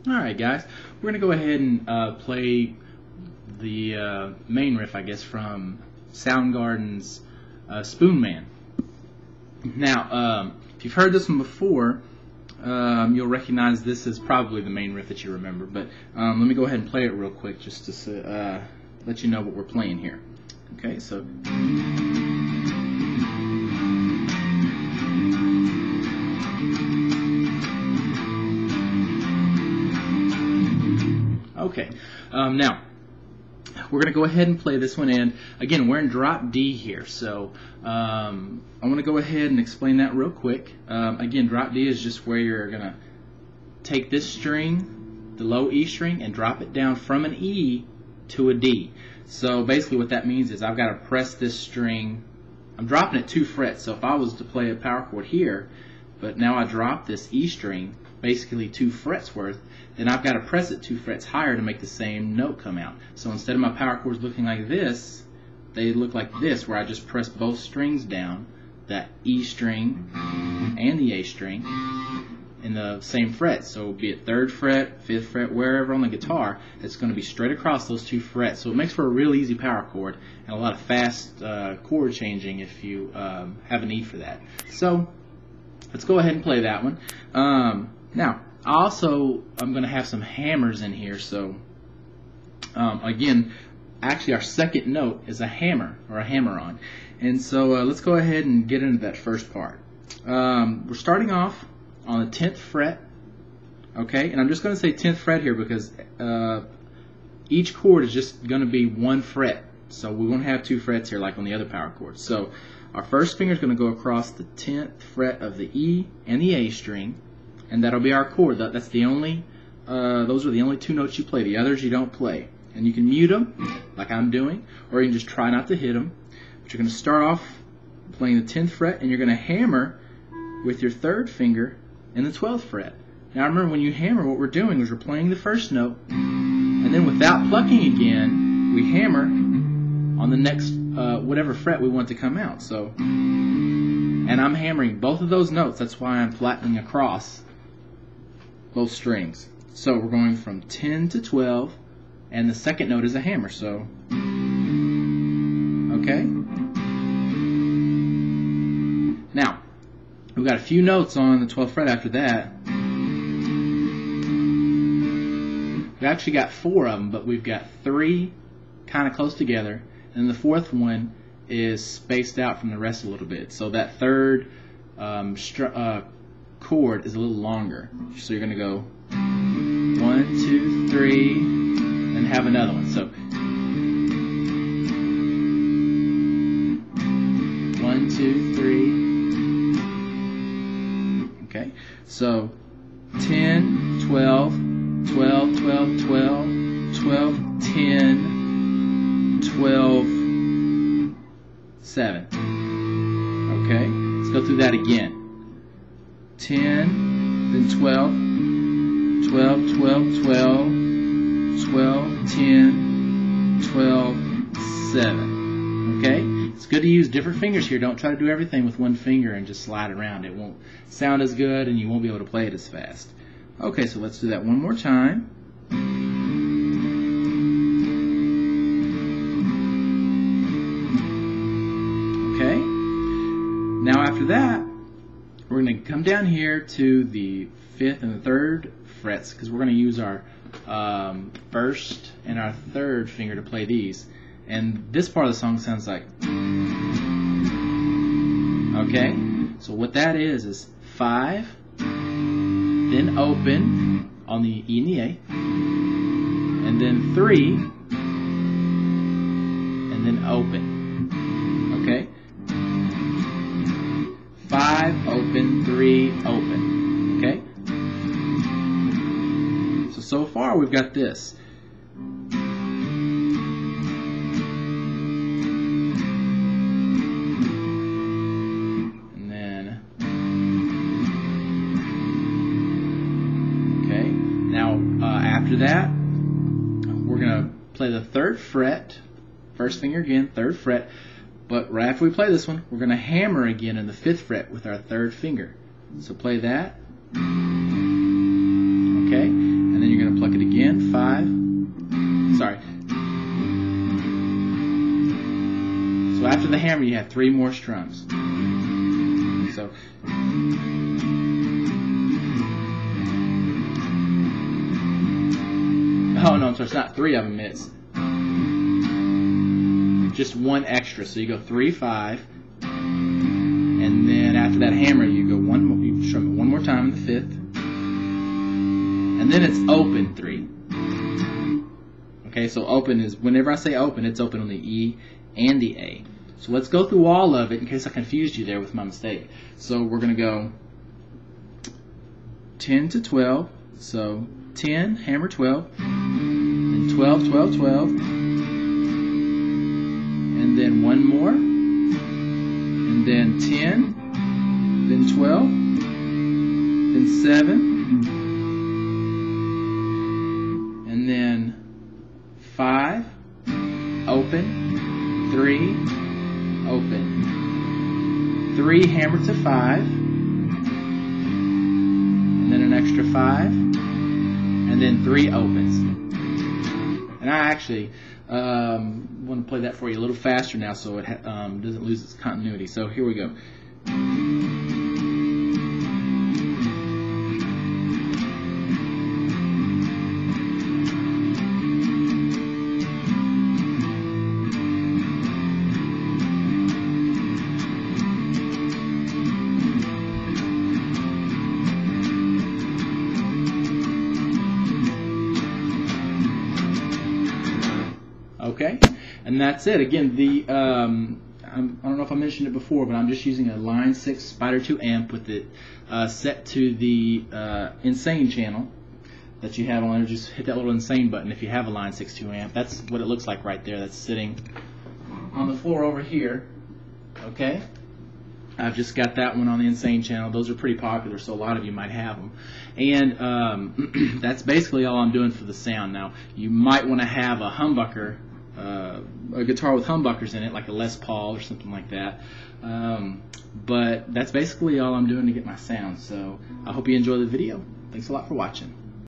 Alright guys, we're going to go ahead and play the main riff, I guess, from Soundgarden's Spoonman. Now, if you've heard this one before, you'll recognize this is probably the main riff that you remember, but let me go ahead and play it real quick just to let you know what we're playing here. Okay, so... Okay, now we're going to go ahead and play this one, and again we're in drop D here, so I want to go ahead and explain that real quick. Again, drop D is just where you're going to take this string, the low E string, and drop it down from an E to a D. So basically what that means is I've got to press this string, I'm dropping it 2 frets, so if I was to play a power chord here, but now I drop this E string, basically 2 frets worth, then I've got to press it 2 frets higher to make the same note come out. So instead of my power chords looking like this, they look like this, where I just press both strings down, that E string and the A string, in the same fret. So be it 3rd fret, 5th fret, wherever on the guitar, it's going to be straight across those 2 frets. So it makes for a real easy power chord and a lot of fast chord changing if you have a need for that. So let's go ahead and play that one. Now, I'm going to have some hammers in here, so again, actually our second note is a hammer, or a hammer-on. And so let's go ahead and get into that first part. We're starting off on the 10th fret, okay? And I'm just going to say 10th fret here because each chord is just going to be 1 fret, so we won't have 2 frets here like on the other power chords. So our first finger is going to go across the 10th fret of the E and the A string, and that'll be our chord. That's the only, those are the only 2 notes you play. The others you don't play. And you can mute them, like I'm doing, or you can just try not to hit them. But you're going to start off playing the 10th fret, and you're going to hammer with your 3rd finger in the 12th fret. Now remember, when you hammer, what we're doing is we're playing the first note, and then without plucking again, we hammer on the next whatever fret we want to come out. So, and I'm hammering both of those notes. That's why I'm flattening across both strings. So we're going from 10 to 12, and the second note is a hammer. So, okay. Now, we've got a few notes on the 12th fret after that. We've actually got 4 of them, but we've got 3 kind of close together, and the 4th one is spaced out from the rest a little bit. So that 3rd chord is a little longer. So you're going to go 1, 2, 3, and have another one. So 1, 2, 3. Okay. So 10, 12, 12, 12, 12, 12, 10, 12, 7. Okay. Let's go through that again. 10, then 12, 12, 12, 12, 12, 10, 12, 7. Okay? It's good to use different fingers here. Don't try to do everything with one finger and just slide around. It won't sound as good, and you won't be able to play it as fast. Okay, so let's do that one more time. Okay? Now after that, we're going to come down here to the 5th and the 3rd frets because we're going to use our 1st and our 3rd finger to play these. And this part of the song sounds like... Okay? So what that is 5, then open on the E and the A, and then 3, and then open. Okay? 5, open, 3, open. Okay? So far we've got this. And then, okay, now after that, we're going to play the 3rd fret, 1st finger again, 3rd fret, but right after we play this one, we're going to hammer again in the 5th fret with our 3rd finger. So play that. Okay, and then you're the hammer you have 3 more strums. So oh no, I'm sorry, it's not 3 of them, it's just 1 extra. So you go 3, 5, and then after that hammer you go you strum it 1 more time in the 5th, and then it's open 3. Okay, so open is, whenever I say open, it's open on the E and the A. So let's go through all of it in case I confused you there with my mistake. So we're going to go 10 to 12, so 10, hammer 12, and 12, 12, 12, and then 1 more, and then 10, then 12, then 7, and then 5, open, 3, open, 3, hammer to 5, and then an extra 5, and then 3 opens. And I actually want to play that for you a little faster now so it doesn't lose its continuity. So here we go. Okay, and that's it. Again, I don't know if I mentioned it before, but I'm just using a Line 6 Spider 2 amp with it set to the Insane channel that you have on there. Just hit that little Insane button if you have a Line 6 2 amp. That's what it looks like right there. That's sitting on the floor over here. Okay, I've just got that one on the Insane channel. Those are pretty popular, so a lot of you might have them. And that's basically all I'm doing for the sound. Now, you might want to have a humbucker, a guitar with humbuckers in it, like a Les Paul or something like that. But that's basically all I'm doing to get my sound. So I hope you enjoy the video. Thanks a lot for watching.